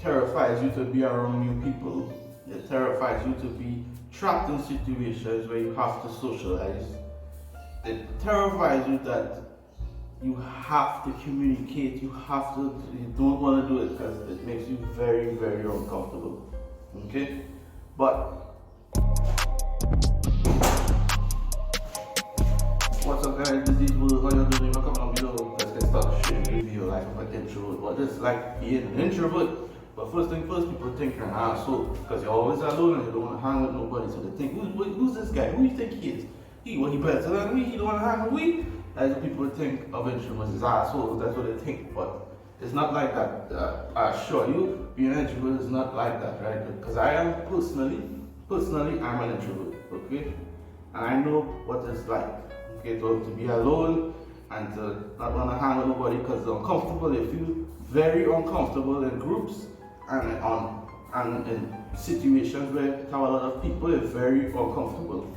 terrifies you to be around new people. It terrifies you to be trapped in situations where you have to socialize. It terrifies you that you have to communicate, you don't want to do it because it makes you very, very uncomfortable. Okay? But what's up guys, this is Will, how you doing? Welcome on below. Let's get started straight into your life of an introvert. What it's like being an introvert. But first thing first, people think you're an asshole because you're always alone and you don't want to hang with nobody. So they think, who's this guy? Who do you think he is? He better than me, he don't want to hang with me. That's what people think of introverts as assholes, that's what they think. But it's not like that. I assure you, being an introvert is not like that, right? Because I am personally, I'm an introvert, okay? And I know what it's like, okay, to be alone and to not want to hang with nobody because it's uncomfortable. They feel very uncomfortable in groups and in situations where you have a lot of people. It's very uncomfortable.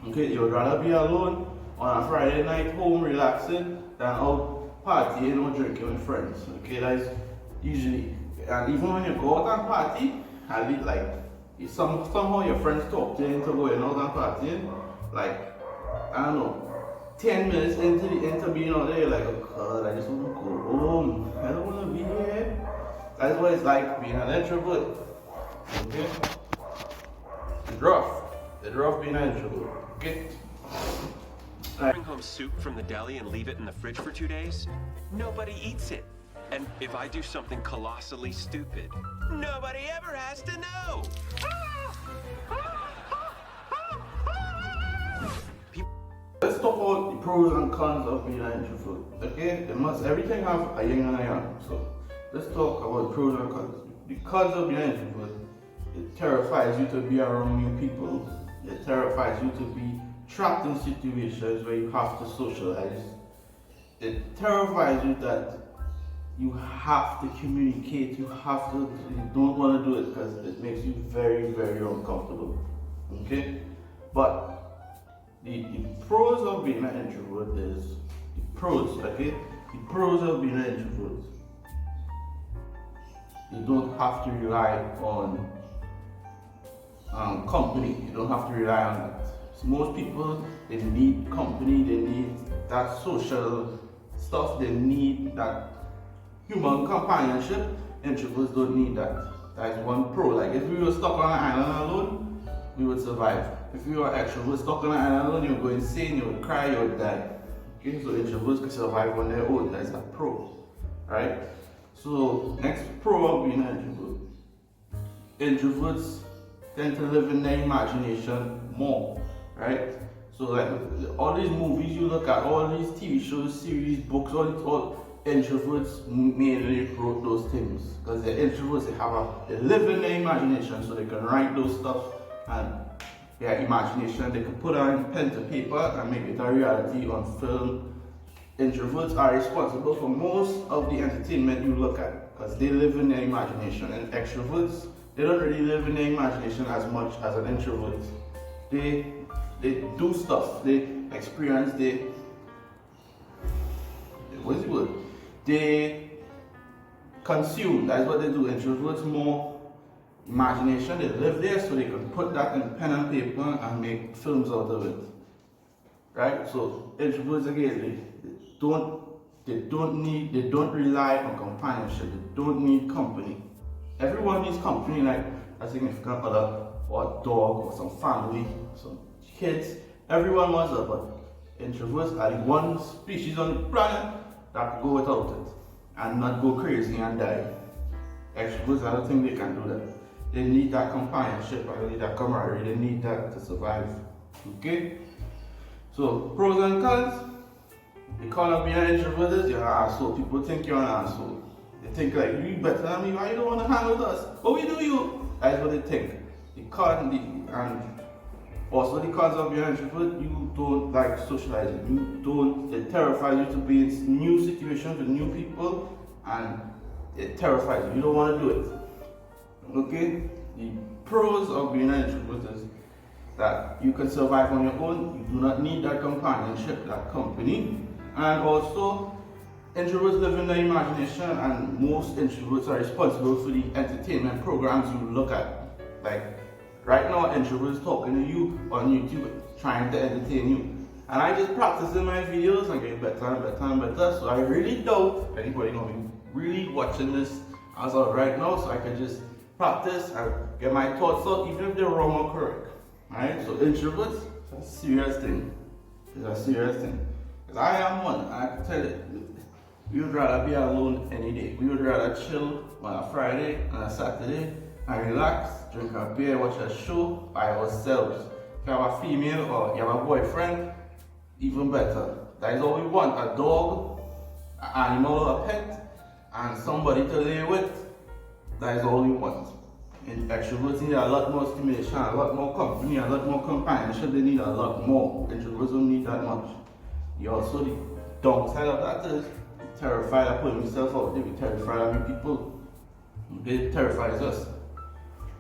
Okay, you would rather be alone on a Friday night home relaxing than out partying or drinking with friends. Okay, that's usually, and even when you go out and party, and it, like somehow your friends talk to you into going out and partying, like I don't know, 10 minutes into being out there, you're like, oh God, I just want to go home. I don't want to be here. That's what it's like being an introvert. Okay, it's rough. It's rough being an introvert. Okay. Bring home soup from the deli and leave it in the fridge for 2 days? Nobody eats it. And if I do something colossally stupid, nobody ever has to know. Let's talk about the pros and cons of being an introvert. Okay, everything have a yin and a yang. So let's talk about the pros and cons. The cons of being an introvert: it terrifies you to be around new people. It terrifies you to be trapped in situations where you have to socialize. It terrifies you that you have to communicate, you don't want to do it because it makes you very, very uncomfortable. Okay? But the pros of being an introvert is the pros of being an introvert. You don't have to rely on company. You don't have to rely on that. So most people, they need company, they need that social stuff, they need that human companionship. Introverts don't need that. That's one pro. Like if we were stuck on an island alone, we would survive. If you were extrovert stuck on an island alone, you would go insane, you would cry, you would die. Okay, so introverts can survive on their own. That's a pro. Right? So next pro of being an introvert. Introverts tend to live in their imagination more. Right? So like all these movies you look at, all these TV shows, series, books, all introverts mainly wrote those things because they're introverts. They live in their imagination, so they can write those stuff and their imagination. They can put on pen to paper and make it a reality on film. Introverts are responsible for most of the entertainment you look at because they live in their imagination, and extroverts, they don't really live in their imagination as much as an introvert. They do stuff, they experience, what's the word? They consume, that's what they do. Introverts more imagination, they live there so they can put that in pen and paper and make films out of it. Right? So introverts again, they don't rely on companionship, they don't need company. Everyone needs company, like a significant other or a dog or some family, some kids. Everyone wants that, but introverts are the one species on the planet that can go without it and not go crazy and die. Extroverts, I don't think they can do that. They need that companionship, they need that camaraderie, they need that to survive. Okay? So, pros and cons. The con of being an introvert is you're an asshole. People think you're an asshole. They think like, you better than me, why you don't want to hang with us? What we do you? That's what they think. The con, and also the cons of being an introvert, you don't like socializing. It terrifies you to be in new situations with new people, and it terrifies you. You don't want to do it. Okay? The pros of being an introvert is that you can survive on your own. You do not need that companionship, that company. And also, Introverts live in their imagination, and most introverts are responsible for the entertainment programs you look at. Like, right now, introverts talking to you on YouTube, trying to entertain you. And I just practice in my videos and get better and better and better. So I really doubt anybody gonna be really watching this as of right now. So I can just practice and get my thoughts out, even if they're wrong or correct. Alright? So introverts, it's a serious thing. It's a serious thing. Because I am one, I can tell you. We would rather be alone any day. We would rather chill on a Friday and a Saturday and relax, drink a beer, watch a show by ourselves. If you have a female or you have a boyfriend, even better. That is all we want. A dog, an animal, a pet, and somebody to lay with. That is all we want. And extroverts need a lot more stimulation, a lot more company, a lot more companionship. They need a lot more. Introverts don't need that much. You also, the downside of that is terrified of putting himself out there. We're terrified of people. Okay, it terrifies us.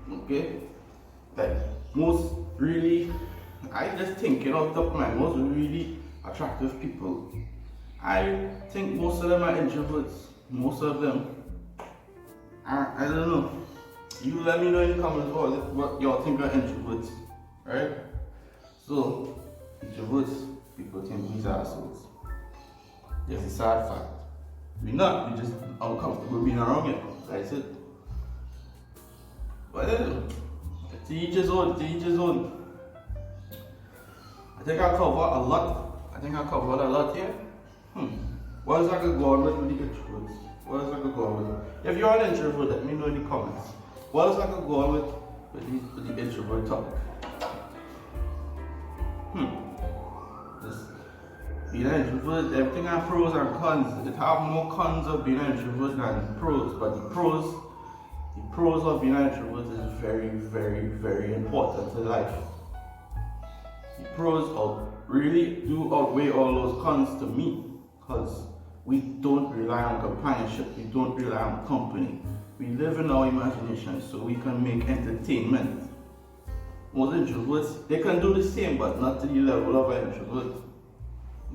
Okay? Like most really, I just think it off the top of my most really attractive people. I think most of them are introverts. Most of them. I don't know. You let me know in the comments what y'all think are introverts. Right? So, introverts, people think these are assholes. That's a sad fact. We're not, we're just uncomfortable being around it. That's it. But then, to each his own, to each his own. I think I covered a lot here. What is I could go on with the introverts? What is I could go on with? If you're an introvert, let me know in the comments. What is I could go on with the introvert topic? Being an introvert, everything has pros and cons. It have more cons of being an introvert than pros, but the pros of being an introvert is very, very, very important to life. The pros really do outweigh all those cons to me, because we don't rely on companionship, we don't rely on company. We live in our imagination so we can make entertainment. Most introverts, they can do the same, but not to the level of an introvert.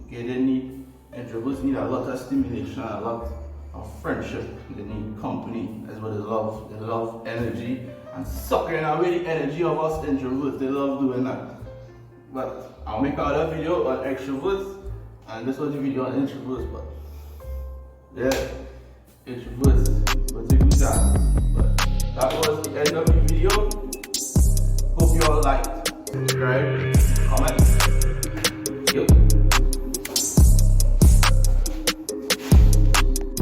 Okay, introverts need a lot of stimulation, a lot of friendship. They need company. That's what they love. They love energy and sucking away the energy of us introverts. They love doing that. But I'll make another video on extroverts, and this was the video on introverts. But yeah, introverts.